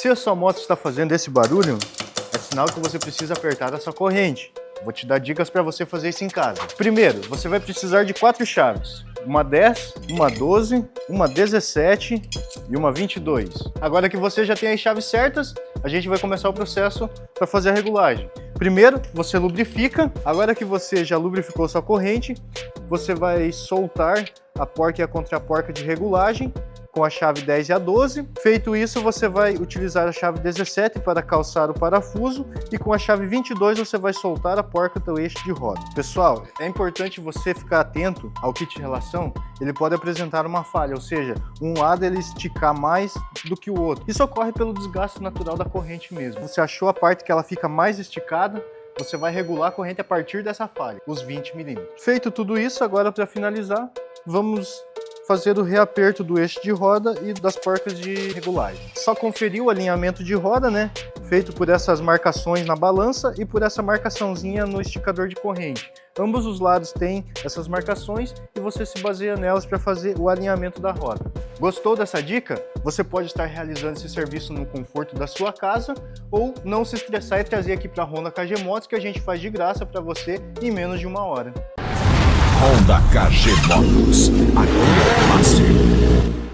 Se a sua moto está fazendo esse barulho, é sinal que você precisa apertar essa corrente. Vou te dar dicas para você fazer isso em casa. Primeiro, você vai precisar de 4 chaves. Uma 10, uma 12, uma 17 e uma 22. Agora que você já tem as chaves certas, a gente vai começar o processo para fazer a regulagem. Primeiro, você lubrifica. Agora que você já lubrificou sua corrente, você vai soltar a porca e a contraporca de regulagem com a chave 10 e a 12. Feito isso, você vai utilizar a chave 17 para calçar o parafuso e com a chave 22 você vai soltar a porca do eixo de roda. Pessoal, é importante você ficar atento ao kit de relação. Ele pode apresentar uma falha, ou seja, um lado ele esticar mais do que o outro. Isso ocorre pelo desgaste natural da corrente mesmo. Você achou a parte que ela fica mais esticada, você vai regular a corrente a partir dessa falha, os 20 milímetros. Feito tudo isso, agora para finalizar, vamos fazer o reaperto do eixo de roda e das porcas de regulagem. Só conferir o alinhamento de roda, né? Feito por essas marcações na balança e por essa marcaçãozinha no esticador de corrente. Ambos os lados têm essas marcações e você se baseia nelas para fazer o alinhamento da roda. Gostou dessa dica? Você pode estar realizando esse serviço no conforto da sua casa ou não se estressar e trazer aqui para a Honda KG Motos, que a gente faz de graça para você em menos de 1 hora. Honda KG Motos. Aqui é fácil.